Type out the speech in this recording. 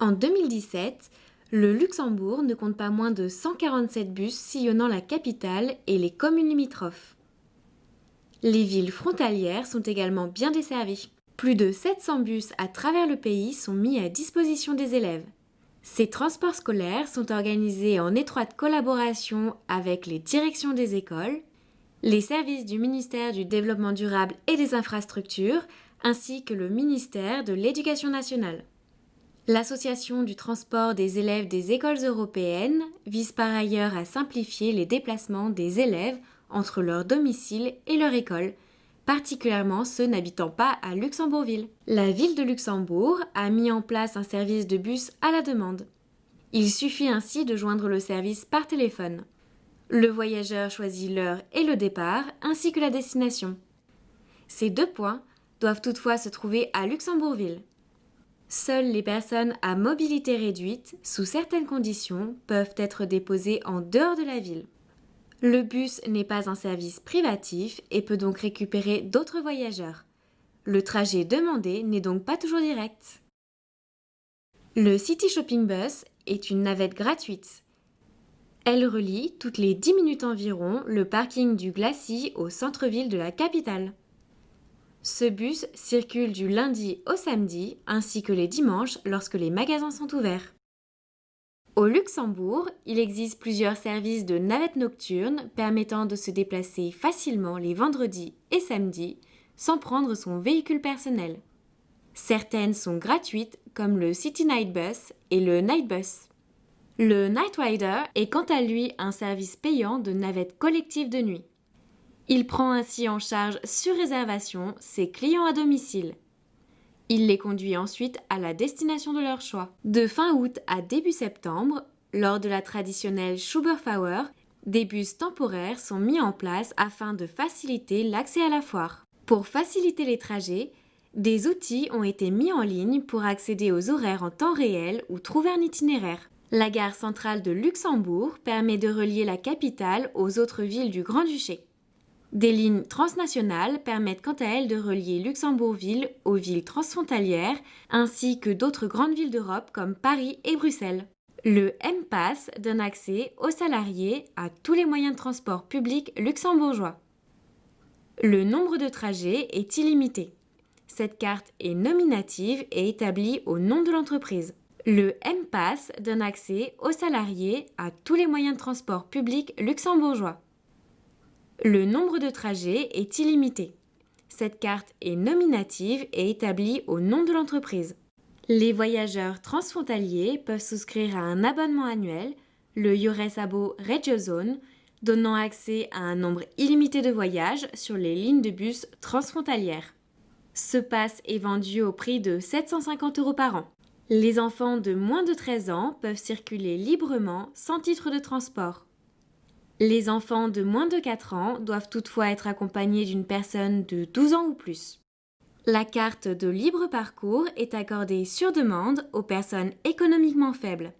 En 2017, le Luxembourg ne compte pas moins de 147 bus sillonnant la capitale et les communes limitrophes. Les villes frontalières sont également bien desservies. Plus de 700 bus à travers le pays sont mis à disposition des élèves. Ces transports scolaires sont organisés en étroite collaboration avec les directions des écoles, les services du ministère du Développement durable et des infrastructures, ainsi que le ministère de l'Éducation nationale. L'Association du transport des élèves des écoles européennes vise par ailleurs à simplifier les déplacements des élèves entre leur domicile et leur école, particulièrement ceux n'habitant pas à Luxembourgville. La ville de Luxembourg a mis en place un service de bus à la demande. Il suffit ainsi de joindre le service par téléphone. Le voyageur choisit l'heure et le départ, ainsi que la destination. Ces deux points doivent toutefois se trouver à Luxembourgville. Seules les personnes à mobilité réduite, sous certaines conditions, peuvent être déposées en dehors de la ville. Le bus n'est pas un service privatif et peut donc récupérer d'autres voyageurs. Le trajet demandé n'est donc pas toujours direct. Le City Shopping Bus est une navette gratuite. Elle relie toutes les 10 minutes environ le parking du Glacis au centre-ville de la capitale. Ce bus circule du lundi au samedi ainsi que les dimanches lorsque les magasins sont ouverts. Au Luxembourg, il existe plusieurs services de navettes nocturnes permettant de se déplacer facilement les vendredis et samedis sans prendre son véhicule personnel. Certaines sont gratuites comme le City Night Bus et le Night Bus. Le Night Rider est quant à lui un service payant de navette collective de nuit. Il prend ainsi en charge sur réservation ses clients à domicile. Il les conduit ensuite à la destination de leur choix. De fin août à début septembre, lors de la traditionnelle Schuberfauer, des bus temporaires sont mis en place afin de faciliter l'accès à la foire. Pour faciliter les trajets, des outils ont été mis en ligne pour accéder aux horaires en temps réel ou trouver un itinéraire. La gare centrale de Luxembourg permet de relier la capitale aux autres villes du Grand-Duché. Des lignes transnationales permettent quant à elles de relier Luxembourgville aux villes transfrontalières ainsi que d'autres grandes villes d'Europe comme Paris et Bruxelles. Le M-Pass donne accès aux salariés à tous les moyens de transport public luxembourgeois. Le nombre de trajets est illimité. Cette carte est nominative et établie au nom de l'entreprise. Le M-Pass donne accès aux salariés à tous les moyens de transport public luxembourgeois. Le nombre de trajets est illimité. Cette carte est nominative et établie au nom de l'entreprise. Les voyageurs transfrontaliers peuvent souscrire à un abonnement annuel, le Joresabo Regiozone, donnant accès à un nombre illimité de voyages sur les lignes de bus transfrontalières. Ce pass est vendu au prix de 750 € par an. Les enfants de moins de 13 ans peuvent circuler librement sans titre de transport. Les enfants de moins de 4 ans doivent toutefois être accompagnés d'une personne de 12 ans ou plus. La carte de libre parcours est accordée sur demande aux personnes économiquement faibles.